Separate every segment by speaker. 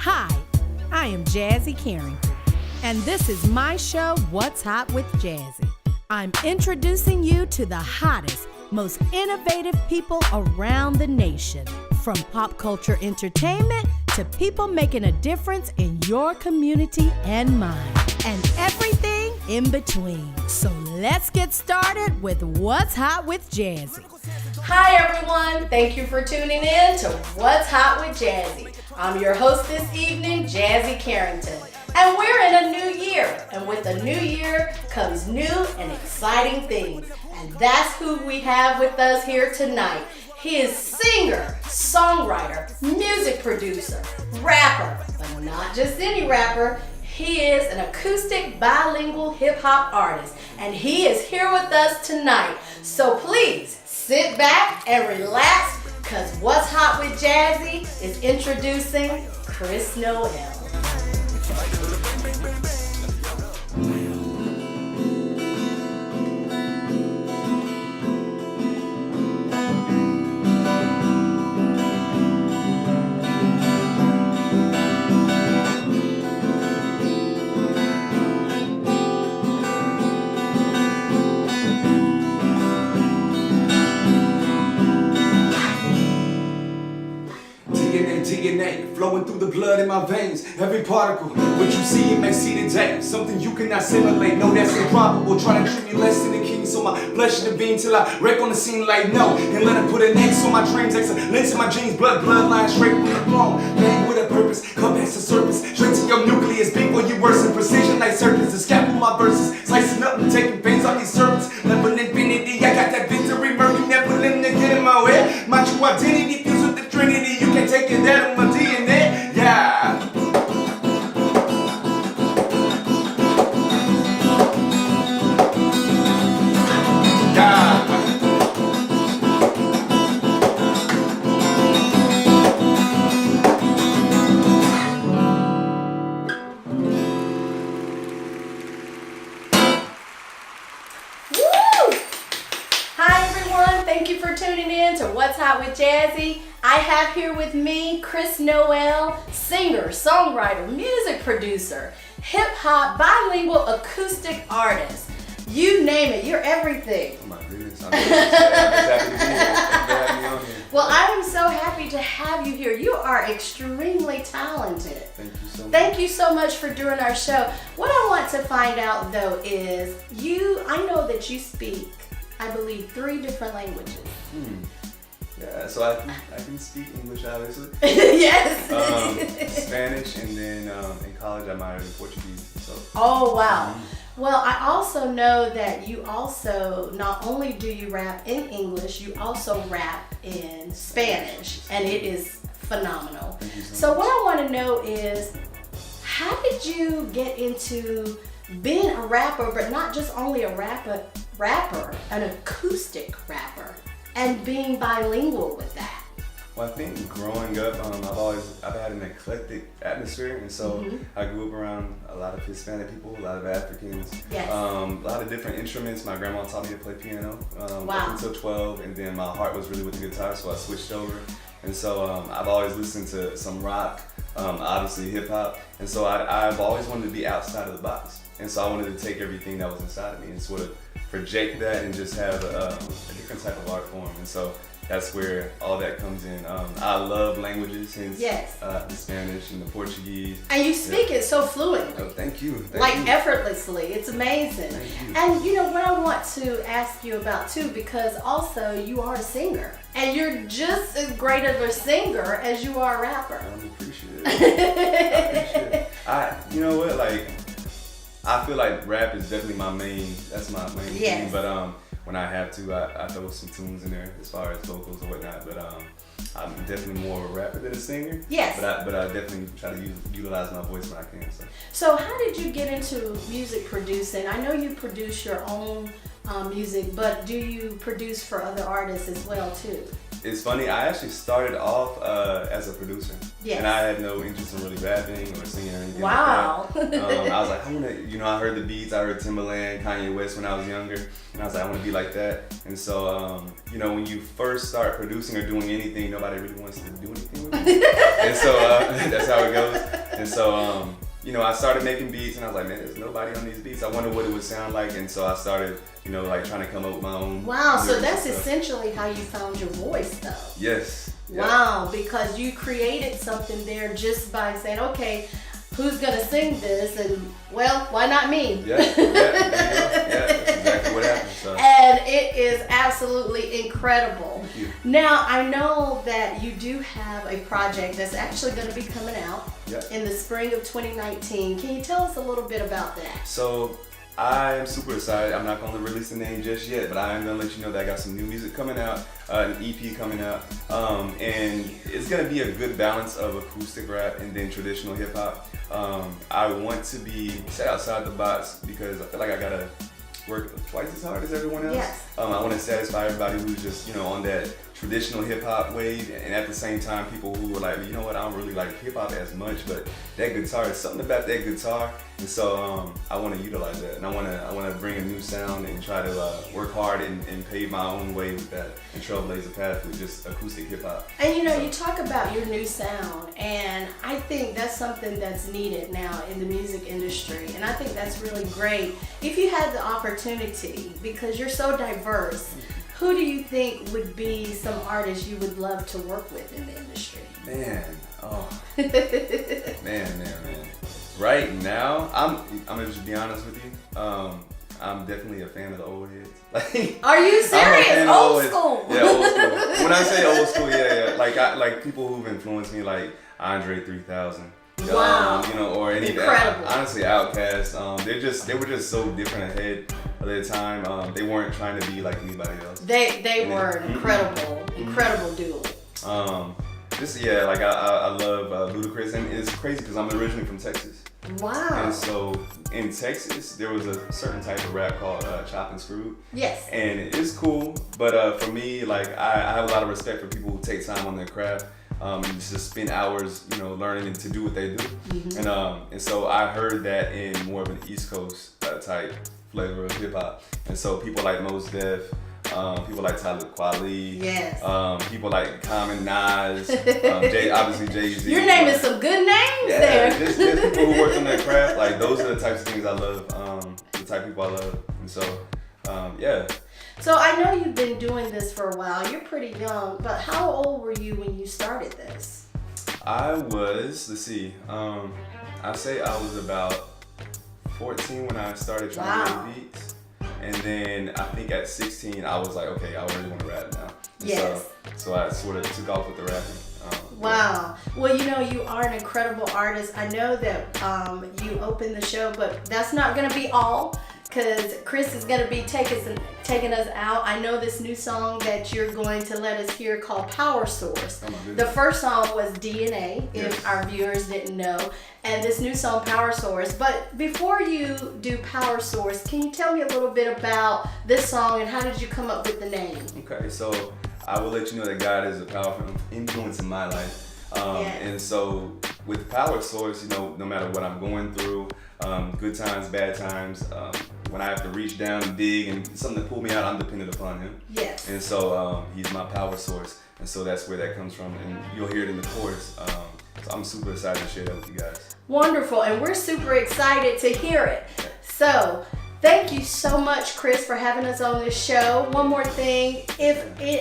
Speaker 1: Hi, I am Jazzie Carrington, and this is my show, What's Hot with Jazzie. I'm introducing you to the hottest, most innovative people around the nation, from pop culture entertainment to people making a difference in your community and mine, and everything in between. So let's get started with What's Hot with Jazzie.
Speaker 2: Hi everyone, thank you for tuning in to What's Hot with Jazzie. I'm your host this evening, Jazzie Carrington. And we're in a new year, and with a new year comes new and exciting things. And that's who we have with us here tonight. He is singer, songwriter, music producer, rapper, but not just any rapper. He is an acoustic bilingual hip-hop artist, and he is here with us tonight. So please sit back and relax, because What's Hot with Jazzie is introducing Kris Noël.
Speaker 3: DNA flowing through the blood in my veins. Every particle, what you see, you may see today. Something you cannot simulate. No, that's improbable. Try to treat me less than a king, so my flesh should beam till I wreck on the scene like no. And let it put an X on my dreams. Excellence in my genes, bloodline straight from the throne. Man with a purpose, come past the surface. Straight to your nucleus, beat for you worse in precision like circuits. The scalpel my verses, slicing up and taking pains off these serpents. Level infinity, I got that victory. Murky, never letting it get in my way. My true identity fused with the Trinity. You can't take it out of my DNA, yeah.
Speaker 2: Thank you for tuning in to What's Hot with Jazzie. I have here with me Kris Noël, singer, songwriter, music producer, hip-hop, bilingual acoustic artist. You name it, you're everything.
Speaker 3: Oh my goodness, I'm just happy to be here. Thank you for having me on here.
Speaker 2: Well, I am so happy to have you here. You are extremely talented.
Speaker 3: Thank you so much.
Speaker 2: Thank you so much for doing our show. What I want to find out though is I know that you speak, I believe, 3 different languages.
Speaker 3: Yeah, so I can speak English, obviously.
Speaker 2: Yes.
Speaker 3: Spanish, and then in college I minored in Portuguese. So.
Speaker 2: Oh wow. Well, I also know that you also, not only do you rap in English, you also rap in Spanish, and it is phenomenal.
Speaker 3: Thank you
Speaker 2: So
Speaker 3: much.
Speaker 2: what I want to know is, how did you get into being a rapper, but not just only a rapper, an acoustic rapper, and being bilingual with that?
Speaker 3: Well, I think growing up, I've had an eclectic atmosphere, and so I grew up around a lot of Hispanic people, a lot of Africans,
Speaker 2: Yes.
Speaker 3: a lot of different instruments. My grandma taught me to play piano
Speaker 2: Wow.
Speaker 3: up until 12, and then my heart was really with the guitar, so I switched over. And so I've always listened to some rock, obviously hip hop, and so I've always wanted to be outside of the box. And so I wanted to take everything that was inside of me and sort of project that and just have a different type of art form. And so that's where all that comes in. I love languages, hence
Speaker 2: Yes.
Speaker 3: the Spanish and the Portuguese.
Speaker 2: And you speak it so fluently.
Speaker 3: Oh, thank you.
Speaker 2: Like
Speaker 3: Thank you.
Speaker 2: effortlessly. It's amazing.
Speaker 3: Thank you.
Speaker 2: And you know what I want to ask you about too, because also you are a singer, and you're just as great of a singer as you are a rapper.
Speaker 3: I appreciate it. I appreciate it. You know what, like, I feel like rap is definitely my main
Speaker 2: Yes.
Speaker 3: thing, but when I have to, I throw some tunes in there as far as vocals or whatnot, but I'm definitely more of a rapper than a singer.
Speaker 2: Yes.
Speaker 3: But I definitely try to utilize my voice when I can.
Speaker 2: So how did you get into music producing? I know you produce your own music, but do you produce for other artists as well too?
Speaker 3: It's funny, I actually started off as a producer.
Speaker 2: Yes.
Speaker 3: And I had no interest in really rapping or singing or anything
Speaker 2: Wow.
Speaker 3: like that. I was like, I heard the beats, I heard Timbaland, Kanye West when I was younger, and I was like, I want to be like that. And so, when you first start producing or doing anything, nobody really wants to do anything with you. And so that's how it goes.
Speaker 4: And so, you know, I started making beats, and I was like, man, there's nobody on these beats. I wonder what it would sound like, and so I started, you know, like trying to come up with my own.
Speaker 2: Wow, so
Speaker 4: lyrics
Speaker 2: that's
Speaker 4: and stuff.
Speaker 2: essentially how you found your voice, though.
Speaker 4: Yes. Yep.
Speaker 2: Wow, because you created something there just by saying, okay, who's gonna sing this? And well, why not me?
Speaker 4: Yeah, there you go. Yeah, that's exactly what happened. So.
Speaker 2: And it is absolutely incredible.
Speaker 4: Thank you.
Speaker 2: Now, I know that you do have a project that's actually going to be coming out
Speaker 4: Yep.
Speaker 2: in the spring of 2019. Can you tell us a little bit about that?
Speaker 4: So I am super excited. I'm not going to release the name just yet, but I am going to let you know that I got some new music coming out, an EP coming out, and it's going to be a good balance of acoustic rap and then traditional hip hop. I want to be set outside the box because I feel like I got to work twice as hard as everyone else.
Speaker 2: Yes.
Speaker 4: I want to satisfy everybody who's just, you know, on that traditional hip hop wave, and at the same time, people who are like, you know what, I don't really like hip hop as much, but that guitar, is something about that guitar, and so I want to utilize that, and I want to bring a new sound and try to work hard and pave my own way with that and trailblaze a path with just acoustic hip hop.
Speaker 2: And you know, you talk about your new sound, and I think that's something that's needed now in the music industry, and I think that's really great. If you had the opportunity, because you're so diverse, who do you think would be some artists you would love to work with in the industry?
Speaker 4: Man, man. Right now, I'm gonna just be honest with you. I'm definitely a fan of the old heads. Like,
Speaker 2: Are you
Speaker 4: I'm a
Speaker 2: serious?
Speaker 4: fan of
Speaker 2: Old
Speaker 4: heads.
Speaker 2: school.
Speaker 4: Yeah, old school. When I say old school, yeah. Like people who've influenced me, like Andre 3000.
Speaker 2: Wow.
Speaker 4: You know, or any
Speaker 2: Incredible.
Speaker 4: honestly, Outkast. They were just so different ahead of their time. They weren't trying to be like anybody else.
Speaker 2: They were an incredible duo.
Speaker 4: Like I love Ludacris, and it's crazy because I'm originally from Texas.
Speaker 2: Wow.
Speaker 4: And so in Texas, there was a certain type of rap called chop and screw.
Speaker 2: Yes.
Speaker 4: And it's cool, but for me, like I have a lot of respect for people who take time on their craft. And just spend hours, you know, learning and to do what they do. Mm-hmm. And so I heard that in more of an East Coast type flavor of hip hop. And so people like Mos Def, people like Talib Kweli,
Speaker 2: Yes.
Speaker 4: people like Common, Nas, obviously Jay-Z.
Speaker 2: You're naming some good names there.
Speaker 4: There's people who work on their craft. Like those are the types of things I love. The type of people I love. And so, yeah.
Speaker 2: So I know you've been doing this for a while. You're pretty young, but how old were you when you started this?
Speaker 4: I was, I say I was about 14 when I started trying to make beats. And then I think at 16, I was like, okay, I really want to rap now. And
Speaker 2: Yes.
Speaker 4: So I sort of took off with the rapping.
Speaker 2: Wow. Well, you know, you are an incredible artist. I know that you opened the show, but that's not going to be all, because Kris is going to be taking us out. I know this new song that you're going to let us hear called Power Source.
Speaker 4: Oh my goodness.
Speaker 2: The first song was DNA,
Speaker 4: Yes.
Speaker 2: if our viewers didn't know, and this new song Power Source. But before you do Power Source, can you tell me a little bit about this song and how did you come up with the name?
Speaker 4: Okay, so I will let you know that God is a powerful influence in my life. And so with Power Source, you know, no matter what I'm going through, good times, bad times, when I have to reach down and dig and something to pull me out, I'm dependent upon him.
Speaker 2: Yes.
Speaker 4: And so he's my power source. And so that's where that comes from. And you'll hear it in the chorus. So I'm super excited to share that with you guys.
Speaker 2: Wonderful, and we're super excited to hear it. So, thank you so much, Kris, for having us on this show. One more thing,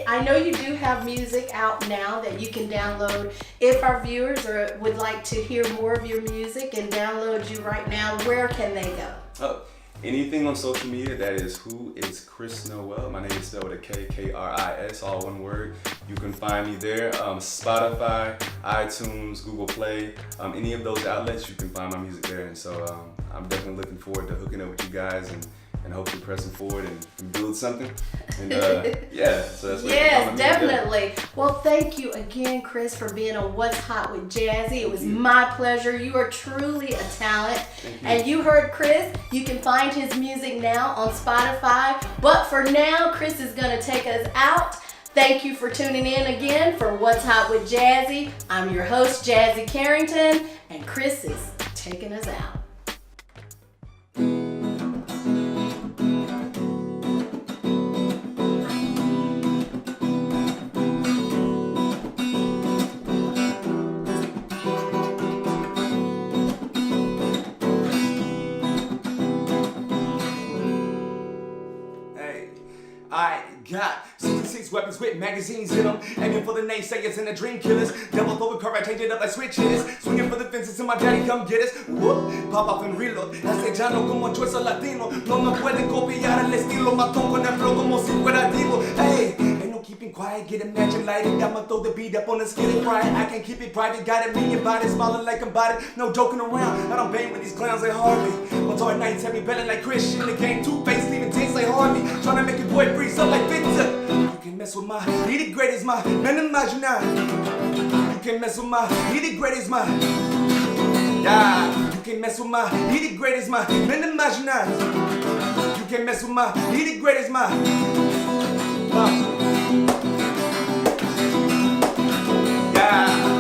Speaker 2: I know you do have music out now that you can download. If our viewers would like to hear more of your music and download you right now, where can they go?
Speaker 4: Anything on social media, that is Who is Kris Noel. My name is spelled with a K, K-R-I-S, all one word. You can find me there. Spotify, iTunes, Google Play, any of those outlets, you can find my music there. And so I'm definitely looking forward to hooking up with you guys and hopefully pressing forward and build something. And yeah, so that's what
Speaker 2: Yes, definitely. Well, thank you again, Kris, for being on What's Hot with Jazzie. It was my pleasure. You are truly a talent. And you heard Kris. You can find his music now on Spotify. But for now, Kris is going to take us out. Thank you for tuning in again for What's Hot with Jazzie. I'm your host, Jazzie Carrington, and Kris is taking us out.
Speaker 3: I got 66 weapons with magazines in them, aiming for the naysayers and the dream killers. Devil throw it, I change it up like switch hitters. Swinging for the fences till my daddy come get us. Whoop, pop off and reload. Acechando como chueso latino. No me pueden copiar el estilo. Matón con el flow como si fuera divo. Hey, ain't no keeping quiet, get imagine lighted. I'ma throw the beat up on the skillet pride. I can't keep it private, got a million bodies smiling like I'm body. No joking around, I don't bang with these clowns like Harvey. One hard night, tell me belly like Christian. The game two-faced, leaving taste like Harvey. Tryna make your boy freeze up like pizza. You can mess with my, he the greatest, my man imaginary. You can mess with my, he the greatest, my. Yeah, you can mess with my, he the greatest, my man imaginary. You can mess with my, he the greatest, my. Yeah.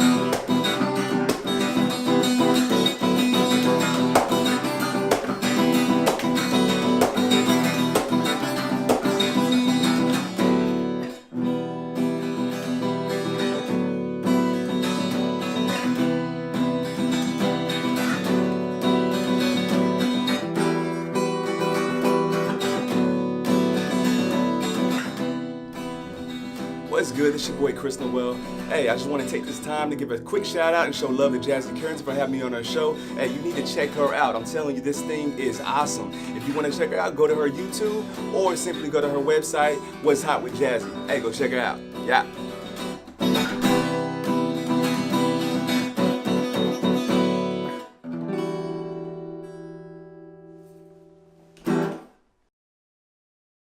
Speaker 3: What's good? It's your boy Kris Noel. Hey, I just want to take this time to give a quick shout out and show love to Jazzie Carrington for having me on her show. Hey, you need to check her out. I'm telling you, this thing is awesome. If you want to check her out, go to her YouTube or simply go to her website, What's Hot With Jazzie. Hey, go check her out. Yeah.